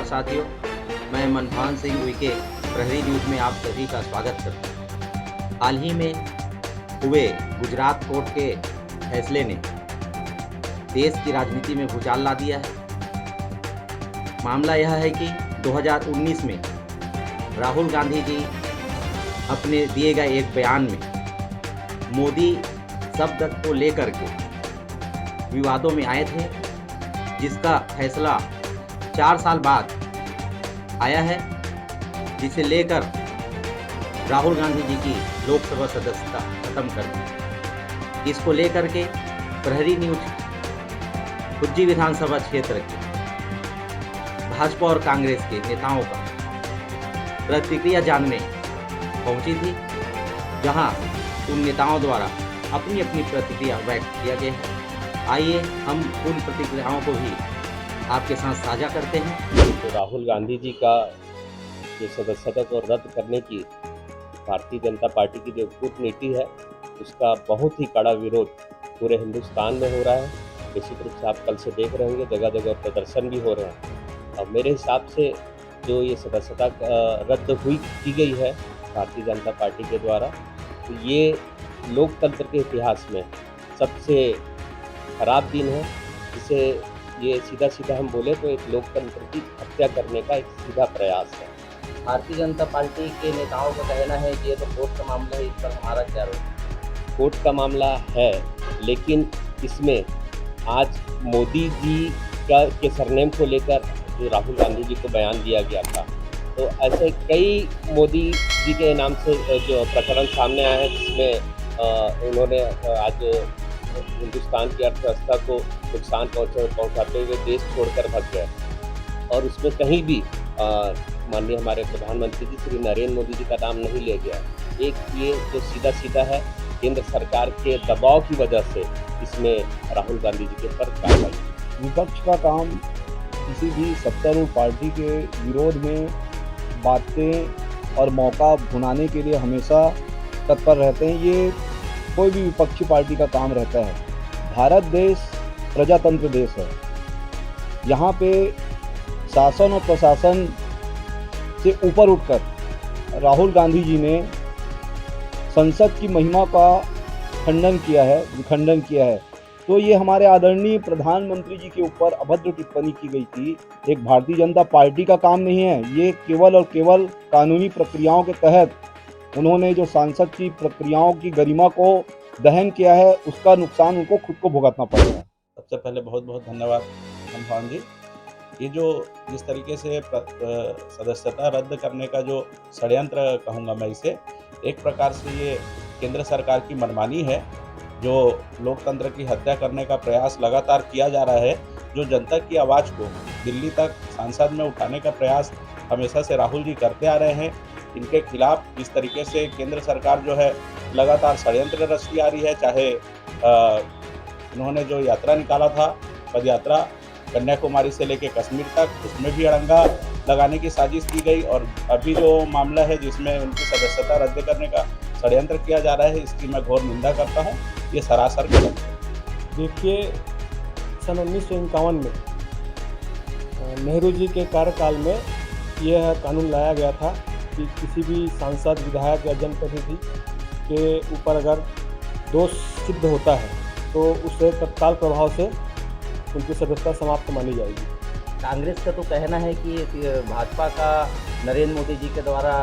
साथियों, मैं मनभान सिंह उइके प्रहरी न्यूज़ में आप सभी का स्वागत करता हूँ। हाल ही में हुए गुजरात कोर्ट के फैसले ने देश की राजनीति में भूचाल ला दिया है। मामला यह है कि 2019 में राहुल गांधी जी अपने दिए गए एक बयान में मोदी शब्द को लेकर के विवादों में आए थे, जिसका फैसला 4 साल बाद आया है, जिसे लेकर राहुल गांधी जी की लोकसभा सदस्यता खत्म कर दी। इसको लेकर के प्रहरी न्यूज़ खुज्जी विधानसभा क्षेत्र के भाजपा और कांग्रेस के नेताओं का प्रतिक्रिया जानने पहुंची थी, जहां उन नेताओं द्वारा अपनी अपनी प्रतिक्रिया व्यक्त किया गया है। आइए हम उन प्रतिक्रियाओं को भी आपके साथ साझा करते हैं। तो राहुल गांधी जी का जो सदस्यता को रद्द करने की भारतीय जनता पार्टी की जो कूटनीति है, उसका बहुत ही कड़ा विरोध पूरे हिंदुस्तान में हो रहा है। निश्चित रूप से आप कल से देख रहे होंगे, जगह जगह प्रदर्शन भी हो रहे हैं। और मेरे हिसाब से जो ये सदस्यता रद्द की गई है भारतीय जनता पार्टी के द्वारा, तो ये लोकतंत्र के इतिहास में सबसे खराब दिन है। जिसे ये सीधा हम बोले तो एक लोकतंत्र की हत्या करने का एक सीधा प्रयास है। भारतीय जनता पार्टी के नेताओं का कहना है कि ये तो कोर्ट का मामला है, इस पर हमारा क्या रोक? कोर्ट का मामला है, लेकिन इसमें आज मोदी जी के सरनेम को लेकर जो राहुल गांधी जी को बयान दिया गया था, तो ऐसे कई मोदी जी के नाम से जो प्रकरण सामने आए हैं, जिसमें उन्होंने आज हिंदुस्तान की अर्थव्यवस्था को नुकसान पहुंचाते हुए देश छोड़कर भाग गए। और उसमें कहीं भी माननीय हमारे प्रधानमंत्री जी श्री नरेंद्र मोदी जी का नाम नहीं लिया गया। एक ये जो सीधा है केंद्र सरकार के दबाव की वजह से इसमें राहुल गांधी जी के ऊपर कार्रवाई। विपक्ष का काम किसी भी सत्तारूढ़ पार्टी के विरोध में बातें और मौका भुनाने के लिए हमेशा तत्पर रहते हैं। ये कोई भी विपक्षी पार्टी का काम रहता है। भारत देश प्रजातंत्र देश है। यहाँ पे शासन और प्रशासन से ऊपर उठकर राहुल गांधी जी ने संसद की महिमा का विखंडन किया है। तो ये हमारे आदरणीय प्रधानमंत्री जी के ऊपर अभद्र टिप्पणी की गई थी, एक भारतीय जनता पार्टी का काम नहीं है। ये केवल और केवल कानूनी प्रक्रियाओं के तहत उन्होंने जो सांसद की प्रक्रियाओं की गरिमा को दहन किया है, उसका नुकसान उनको खुद को भुगतना पड़ेगा। सबसे पहले बहुत बहुत धन्यवाद मनभान जी। ये जो जिस तरीके से सदस्यता रद्द करने का जो षड्यंत्र कहूँगा मैं इसे, एक प्रकार से ये केंद्र सरकार की मनमानी है, जो लोकतंत्र की हत्या करने का प्रयास लगातार किया जा रहा है। जो जनता की आवाज़ को दिल्ली तक संसद में उठाने का प्रयास हमेशा से राहुल जी करते आ रहे हैं। इनके खिलाफ इस तरीके से केंद्र सरकार जो है लगातार षड्यंत्र रचती आ रही है। चाहे उन्होंने जो यात्रा निकाला था, पद यात्रा कन्याकुमारी से लेकर कश्मीर तक, उसमें भी अड़ंगा लगाने की साजिश की गई। और अभी जो मामला है जिसमें उनकी सदस्यता रद्द करने का षड्यंत्र किया जा रहा है, इसकी मैं घोर निंदा करता हूँ। ये सरासर गलत है। देखिए, सन 1951 में नेहरू जी के कार्यकाल में यह कानून लाया गया था कि किसी भी सांसद, विधायक या जनप्रतिनिधि के ऊपर अगर दोष सिद्ध होता है तो उसे तत्काल प्रभाव से उनकी सदस्यता समाप्त मानी जाएगी। कांग्रेस का तो कहना है कि भाजपा का नरेंद्र मोदी जी के द्वारा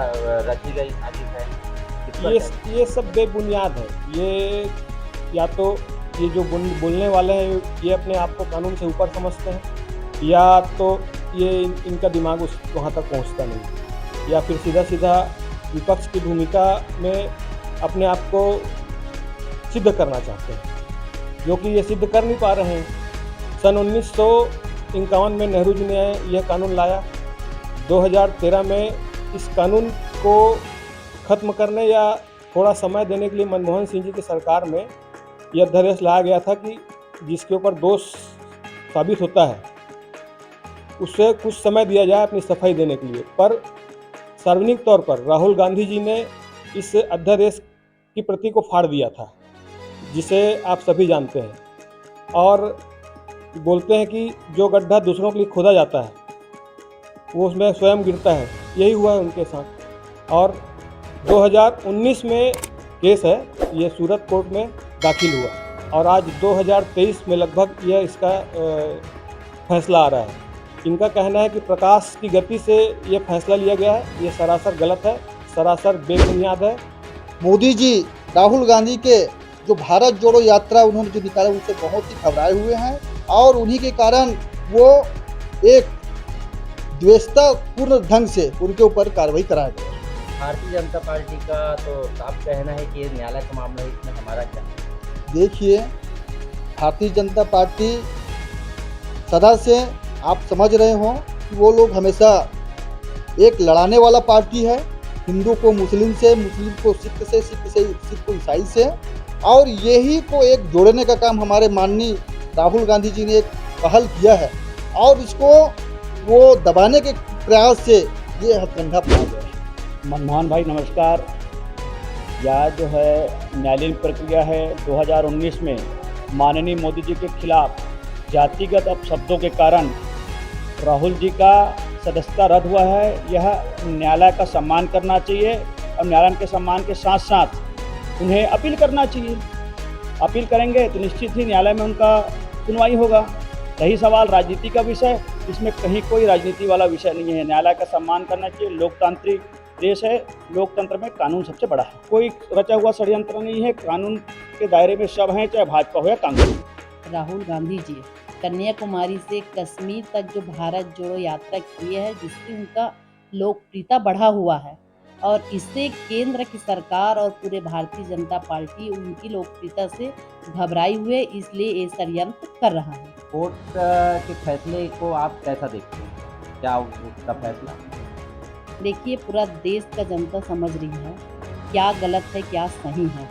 रची गई साजिश है। ये सब बेबुनियाद है। ये या तो ये जो बोलने वाले हैं ये अपने आप को कानून से ऊपर समझते हैं, या तो ये इनका दिमाग वहाँ तक पहुँचता नहीं, या फिर सीधा विपक्ष की भूमिका में अपने आप को सिद्ध करना चाहते हैं, जो कि ये सिद्ध कर नहीं पा रहे हैं। सन 1951 में नेहरू जी ने यह कानून लाया। 2013 में इस कानून को ख़त्म करने या थोड़ा समय देने के लिए मनमोहन सिंह जी की सरकार में यह अध्यादेश लाया गया था कि जिसके ऊपर दोष साबित होता है उसे कुछ समय दिया जाए अपनी सफाई देने के लिए। पर सार्वजनिक तौर पर राहुल गांधी जी ने इस अध्यादेश की प्रति को फाड़ दिया था, जिसे आप सभी जानते हैं। और बोलते हैं कि जो गड्ढा दूसरों के लिए खोदा जाता है वो उसमें स्वयं गिरता है। यही हुआ है उनके साथ। और 2019 में केस है, ये सूरत कोर्ट में दाखिल हुआ और आज 2023 में लगभग यह इसका फैसला आ रहा है। इनका कहना है कि प्रकाश की गति से ये फैसला लिया गया है, ये सरासर गलत है, सरासर बेबुनियाद है। मोदी जी राहुल गांधी के जो भारत जोड़ो यात्रा उन्होंने जो निकाला उससे बहुत ही घबराए हुए हैं और उन्हीं के कारण वो एक द्वेषतापूर्ण ढंग से उनके ऊपर कार्रवाई कराया गया। भारतीय जनता पार्टी का तो साफ कहना है कि ये न्यायालय का मामला है, इसमें हमारा क्या है? देखिए, भारतीय जनता पार्टी सदा से आप समझ रहे हो कि वो लोग हमेशा एक लड़ाने वाला पार्टी है, हिंदू को मुस्लिम से, मुस्लिम को सिख से, सिख को ईसाई से, और यही को एक जोड़ने का काम हमारे माननीय राहुल गांधी जी ने एक पहल किया है और इसको वो दबाने के प्रयास से ये हथकंडा पड़ा गया है। मनमोहन भाई नमस्कार। यह जो है न्यायालयीन प्रक्रिया है 2019 में माननीय मोदी जी के खिलाफ जातिगत अपशब्दों के कारण राहुल जी का सदस्यता रद्द हुआ है। यह न्यायालय का सम्मान करना चाहिए और न्यायालय के सम्मान के साथ साथ उन्हें अपील करना चाहिए। अपील करेंगे तो निश्चित ही न्यायालय में उनका सुनवाई होगा। रही सवाल राजनीति का विषय, इसमें कहीं कोई राजनीति वाला विषय नहीं है। न्यायालय का सम्मान करना चाहिए। लोकतांत्रिक देश है, लोकतंत्र में कानून सबसे बड़ा है। कोई रचा हुआ षड्यंत्र नहीं है। कानून के दायरे में सब हैं, चाहे भाजपा हो या कांग्रेस। राहुल गांधी जी कन्याकुमारी से कश्मीर तक जो भारत जोड़ो यात्रा की है, जिससे उनका लोकप्रियता बढ़ा हुआ है और इससे केंद्र की सरकार और पूरे भारतीय जनता पार्टी उनकी लोकप्रियता से घबराई हुए, इसलिए ये षड्यंत्र कर रहा है। कोर्ट के फैसले को आप कैसा देखते हैं? क्या उसका फैसला? देखिए, पूरा देश का जनता समझ रही है क्या गलत है क्या सही है,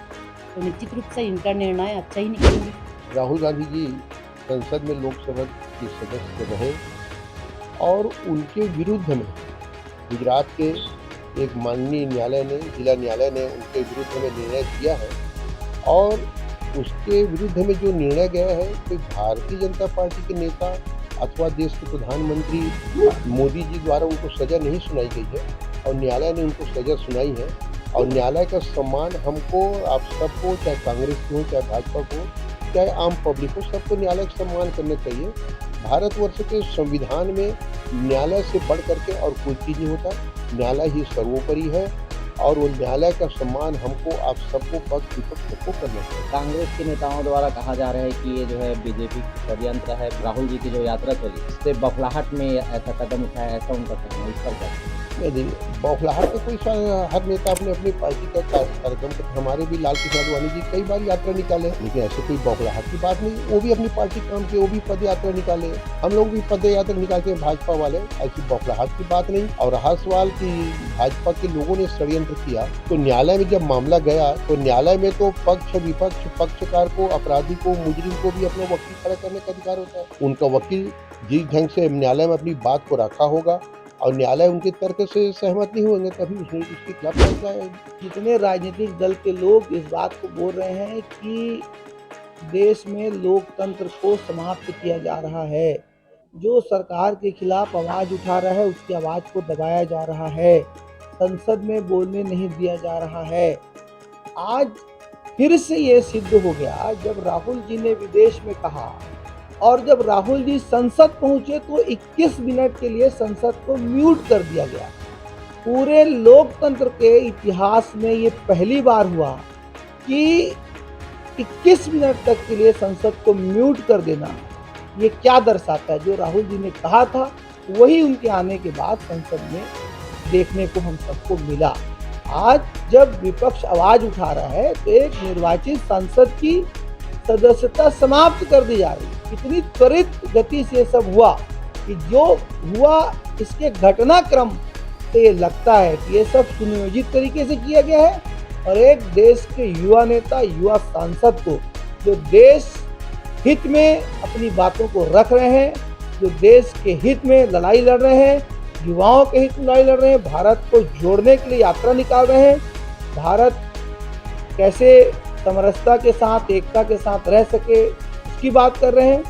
तो निश्चित रूप से इनका निर्णय अच्छा ही निकलेंगे। राहुल गांधी जी संसद में लोकसभा के सदस्य रहे और उनके विरुद्ध में गुजरात के एक माननीय न्यायालय ने, जिला न्यायालय ने उनके विरुद्ध में निर्णय दिया है और उसके विरुद्ध में जो निर्णय गया है तो भारतीय जनता पार्टी के नेता अथवा देश के प्रधानमंत्री मोदी जी द्वारा उनको सज़ा नहीं सुनाई गई है और न्यायालय ने उनको सज़ा सुनाई है। और न्यायालय का सम्मान हमको, आप सबको, चाहे कांग्रेस को, चाहे भाजपा को, चाहे आम पब्लिक को, सबको न्यायालय का सम्मान करना चाहिए। भारतवर्ष के संविधान में न्यायालय से बढ़ करके और कोई चीज़ नहीं होता। न्यायालय ही सर्वोपरि है और वो न्यायालय का सम्मान हमको, आप सबको, पक्ष विपक्ष सबको करना चाहिए। कांग्रेस के नेताओं द्वारा कहा जा रहा है कि ये जो है बीजेपी की षड्यंत्र है। राहुल जी की जो यात्रा चली, इससे बौखलाहट में ऐसा कदम उठाया, ऐसा उनका कहना है। इस पर क्या? नहीं, बौखलाहट तो कोई हर नेता अपने अपनी पार्टी का कार्यक्रम करते। हमारे भी लाल कृष्ण आडवाणी जी कई बार यात्रा निकाले, लेकिन ऐसे कोई बौखलाहट की बात नहीं। वो भी अपनी पार्टी काम के, वो भी पद यात्रा निकाले, हम लोग भी पद यात्रा निकालते हैं भाजपा वाले। ऐसी बौखलाहट की बात नहीं। और रहा सवाल कि भाजपा के लोगों ने षड्यंत्र किया, तो न्यायालय में जब मामला गया तो न्यायालय में तो पक्ष विपक्ष, पक्षकार को, अपराधी को, मुजरिम को भी अपना वकील खड़ा करने का अधिकार होता है। उनका वकील जिस ढंग से न्यायालय में अपनी बात को रखा होगा और न्यायालय उनके तर्क से सहमत नहीं होंगे तभी उसके खिलाफ फैसला है। जितने राजनीतिक दल के लोग इस बात को बोल रहे हैं कि देश में लोकतंत्र को समाप्त किया जा रहा है, जो सरकार के खिलाफ आवाज़ उठा रहा है उसकी आवाज़ को दबाया जा रहा है, संसद में बोलने नहीं दिया जा रहा है। आज फिर से ये सिद्ध हो गया जब राहुल जी ने विदेश में कहा और जब राहुल जी संसद पहुंचे तो 21 मिनट के लिए संसद को म्यूट कर दिया गया। पूरे लोकतंत्र के इतिहास में ये पहली बार हुआ कि 21 मिनट तक के लिए संसद को म्यूट कर देना। ये क्या दर्शाता है? जो राहुल जी ने कहा था वही उनके आने के बाद संसद में देखने को हम सबको मिला। आज जब विपक्ष आवाज उठा रहा है तो एक निर्वाचित सांसद की सदस्यता समाप्त कर दी जा रही है। इतनी त्वरित गति से सब हुआ कि जो हुआ इसके घटनाक्रम से ये लगता है कि ये सब सुनियोजित तरीके से किया गया है और एक देश के युवा नेता, युवा सांसद को जो देश हित में अपनी बातों को रख रहे हैं, जो देश के हित में लड़ाई लड़ रहे हैं, युवाओं के हित में लड़ाई लड़ रहे हैं, भारत को जोड़ने के लिए यात्रा निकाल रहे हैं, भारत कैसे समरसता के साथ, एकता के साथ रह सके उसकी बात कर रहे हैं,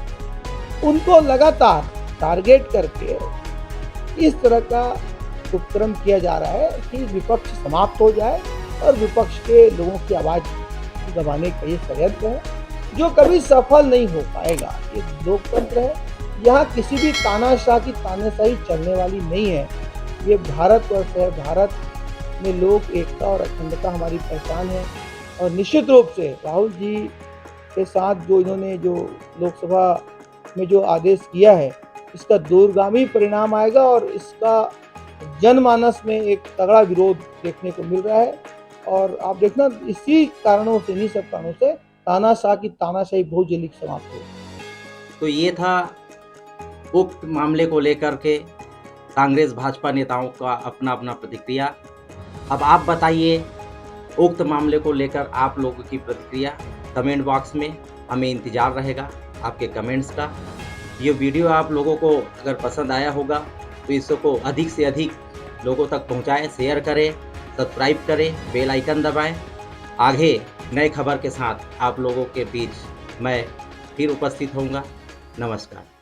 उनको लगातार टारगेट करके इस तरह का उपक्रम किया जा रहा है कि विपक्ष समाप्त हो जाए और विपक्ष के लोगों की आवाज़ दबाने का ये षड्यंत्र है जो कभी सफल नहीं हो पाएगा। ये लोकतंत्र है, यहाँ किसी भी तानाशाही चलने वाली नहीं है। ये भारतवर्ष है, भारत में लोक एकता और अखंडता हमारी पहचान है। और निश्चित रूप से राहुल जी के साथ जो इन्होंने जो लोकसभा में जो आदेश किया है, इसका दूरगामी परिणाम आएगा और इसका जनमानस में एक तगड़ा विरोध देखने को मिल रहा है। और आप देखना इसी कारणों से, इन्हीं सब कारणों से तानाशाही बहुत जल्दी समाप्त हो। तो ये था उक्त मामले को लेकर के कांग्रेस भाजपा नेताओं का अपना अपना प्रतिक्रिया। अब आप बताइए उक्त मामले को लेकर आप लोगों की प्रतिक्रिया कमेंट बॉक्स में, हमें इंतज़ार रहेगा आपके कमेंट्स का। ये वीडियो आप लोगों को अगर पसंद आया होगा तो इसको अधिक से अधिक लोगों तक पहुंचाएं, शेयर करें, सब्सक्राइब करें, बेल आइकन दबाएं। आगे नए खबर के साथ आप लोगों के बीच मैं फिर उपस्थित होऊंगा। नमस्कार।